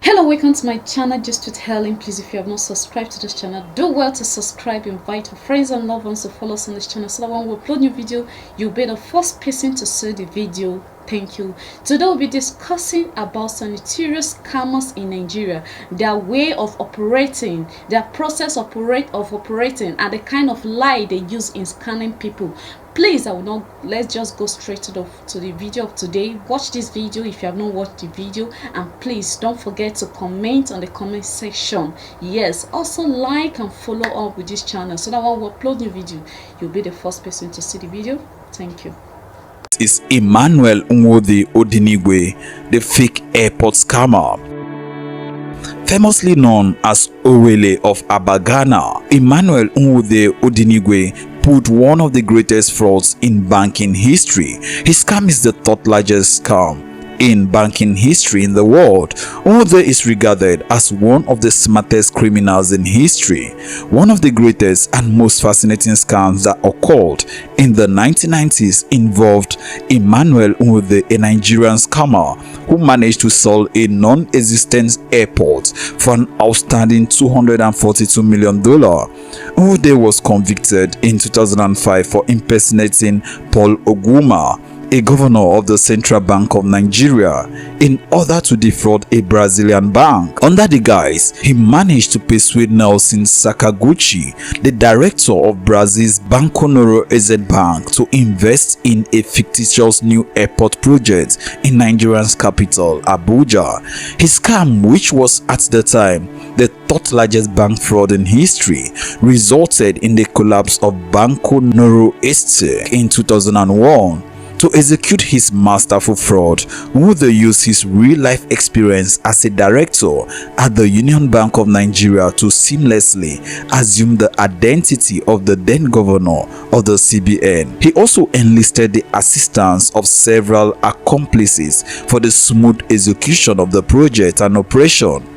Hello, welcome to my channel. Just with Helen. Please, if you have not subscribed to this channel, do well to subscribe. Invite your friends and loved ones to follow us on this channel so that when we upload new video, you'll be the first person to see the video. Thank you. Today we'll be discussing about some notorious scammers in Nigeria, their way of operating, their process of operating, and the kind of lie they use in scamming people. Please, let's just go straight to the video of today. Watch this video if you have not watched the video, and please don't forget to comment on the comment section. Yes, also like and follow up with this channel so that when we upload new video, you'll be the first person to see the video. Thank you. Is Emmanuel Nwode Odinigwe, the fake airport scammer. Famously known as Owele of Abagana, Emmanuel Nwode Odinigwe pulled one of the greatest frauds in banking history. His scam is the third largest scam in banking history in the world. Nwode is regarded as one of the smartest criminals in history. One of the greatest and most fascinating scams that occurred in the 1990s involved Emmanuel Nwode, a Nigerian scammer who managed to sell a non-existent airport for an outstanding $242 million. Nwode was convicted in 2005 for impersonating Paul Oguma, a governor of the Central Bank of Nigeria, in order to defraud a Brazilian bank. Under the guise, he managed to persuade Nelson Sakaguchi, the director of Brazil's Banco notorious bank, to invest in a fictitious new airport project in Nigeria's capital, Abuja. His scam, which was at the time the third largest bank fraud in history, resulted in the collapse of Banco notorious in 2001. To execute his masterful fraud, Nwode used his real-life experience as a director at the Union Bank of Nigeria to seamlessly assume the identity of the then governor of the CBN. He also enlisted the assistance of several accomplices for the smooth execution of the project and operation.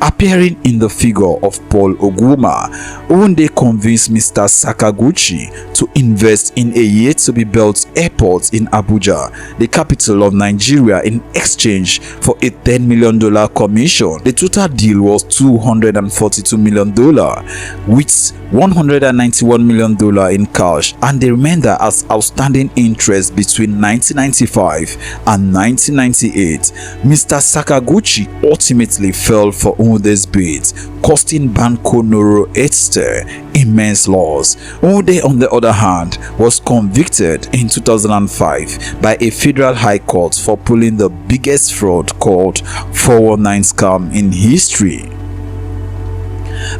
Appearing in the figure of Paul Oguma, Nwode convinced Mr. Sakaguchi to invest in a yet-to-be-built airport in Abuja, the capital of Nigeria, in exchange for a $10 million commission. The total deal was $242 million, with $191 million in cash and the remainder as outstanding interest between 1995 and 1998. Mr. Sakaguchi ultimately fell for Nwode's bid, costing Banco notorious immense loss. Nwode, on the other hand, was convicted in 2005 by a federal high court for pulling the biggest fraud called 419 scam in history.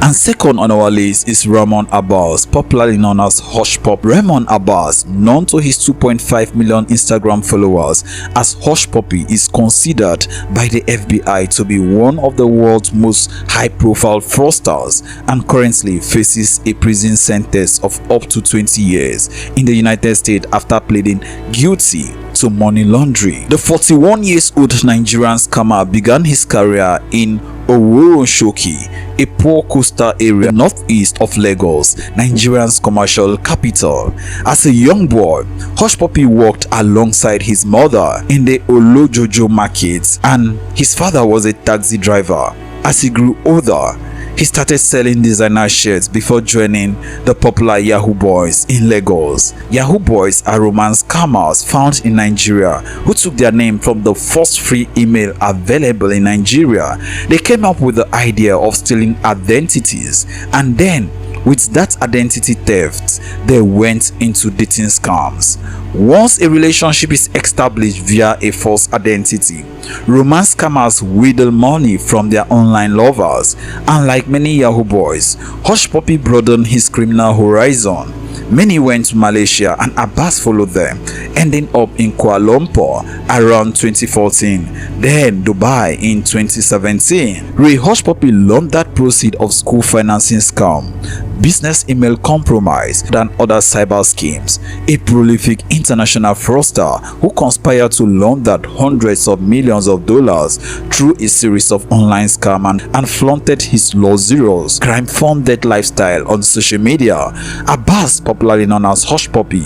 And second on our list is Ramon Abbas, popularly known as Hush Pop. Ramon Abbas, known to his 2.5 million Instagram followers as Hush Puppy, is considered by the FBI to be one of the world's most high-profile fraudsters and currently faces a prison sentence of up to 20 years in the United States after pleading guilty to money laundering. The 41-year-old Nigerian scammer began his career in Oworonshoki, a poor coastal area northeast of Lagos, Nigeria's commercial capital. As a young boy, Hush Puppy worked alongside his mother in the Olojojo market, and his father was a taxi driver. As he grew older, he started selling designer shirts before joining the popular Yahoo Boys in Lagos. Yahoo Boys are romance scammers found in Nigeria who took their name from the first free email available in Nigeria. They came up with the idea of stealing identities, and then with that identity theft, they went into dating scams. Once a relationship is established via a false identity, romance scammers wheedle money from their online lovers. Unlike many Yahoo Boys, Hush Puppy broadened his criminal horizon. Many went to Malaysia and Abbas followed them, ending up in Kuala Lumpur around 2014, then Dubai in 2017. Hush Puppy laundered proceeds of school financing scam, business email compromise, and other cyber schemes. A prolific international fraudster who conspired to launder hundreds of millions of dollars through a series of online scams and flaunted his luxurious, crime-funded lifestyle on social media. Abbas, popularly known as Hush Puppy,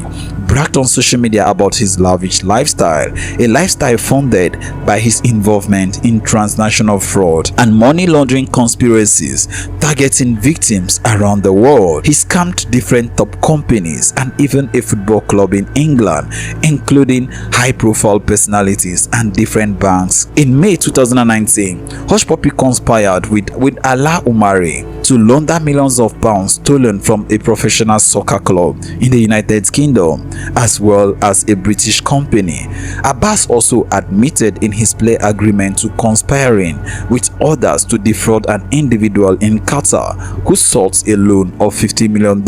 bragged on social media about his lavish lifestyle, a lifestyle funded by his involvement in transnational fraud and money laundering conspiracies targeting victims around the world. He scammed different top companies and even a football club in England, including high-profile personalities and different banks. In May 2019, Hush Puppy conspired with Ala Umari to launder millions of pounds stolen from a professional soccer club in the United Kingdom, as well as a British company. Abbas also admitted in his plea agreement to conspiring with others to defraud an individual in Qatar who sought a loan of $50 million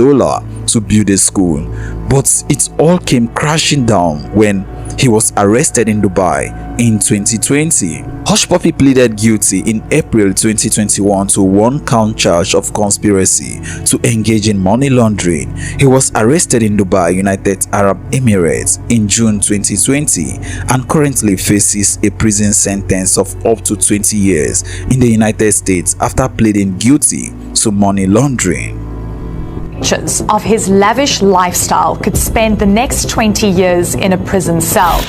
to build a school. But it all came crashing down when he was arrested in Dubai in 2020. Hush Puppy pleaded guilty in April 2021 to one count charge of conspiracy to engage in money laundering. He was arrested in Dubai, United Arab Emirates in June 2020 and currently faces a prison sentence of up to 20 years in the United States after pleading guilty to money laundering. Of his lavish lifestyle could spend the next 20 years in a prison cell.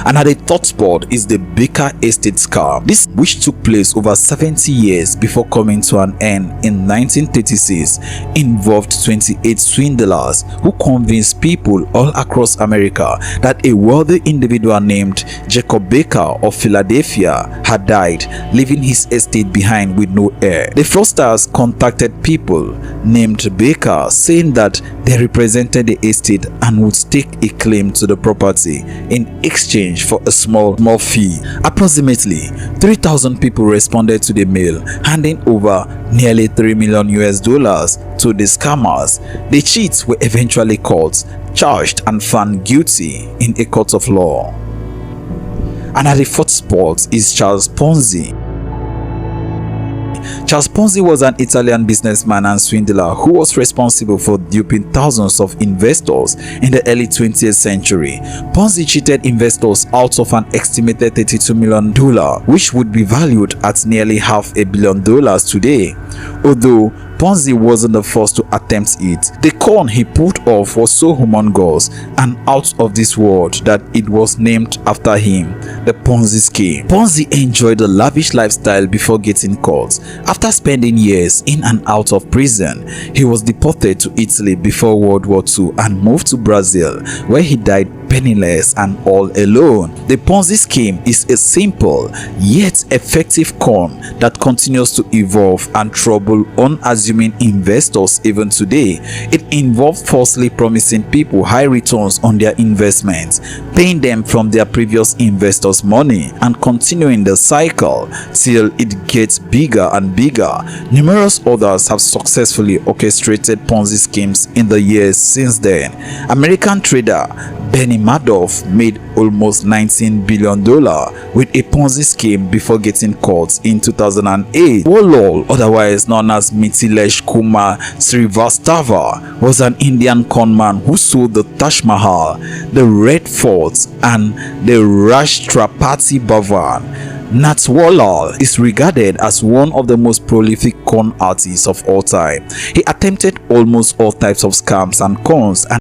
And at the third spot is the Baker Estate scam. This, which took place over 70 years before coming to an end in 1936, involved 28 swindlers who convinced people all across America that a wealthy individual named Jacob Baker of Philadelphia had died, leaving his estate behind with no heir. The fraudsters contacted people named Baker, saying that they represented the estate and would stake a claim to the property in exchange for a small fee. Approximately 3,000 people responded to the mail, handing over nearly $3 million to the scammers. The cheats were eventually caught, charged and found guilty in a court of law. And at the fourth spot is Charles Ponzi. Charles Ponzi was an Italian businessman and swindler who was responsible for duping thousands of investors in the early 20th century. Ponzi cheated investors out of an estimated $32 million, which would be valued at nearly $500 million today. Although Ponzi wasn't the first to attempt it, the con he pulled off was so humongous and out of this world that it was named after him, the Ponzi scheme. Ponzi enjoyed a lavish lifestyle before getting caught. After spending years in and out of prison, he was deported to Italy before World War II and moved to Brazil, where he died penniless and all alone. The Ponzi scheme is a simple yet effective con that continues to evolve and trouble unassuming investors even today. It involves falsely promising people high returns on their investments, paying them from their previous investors' money, and continuing the cycle till it gets bigger and bigger. Numerous others have successfully orchestrated Ponzi schemes in the years since then. American trader Bernie Madoff made almost $19 billion with a Ponzi scheme before getting caught in 2008. Warlord, otherwise known as Mithilesh Kumar Srivastava, was an Indian conman who sold the Taj Mahal, the Red Fort, and the Rashtrapati Bhavan. Natwarlal is regarded as one of the most prolific con artists of all time. He attempted almost all types of scams and cons and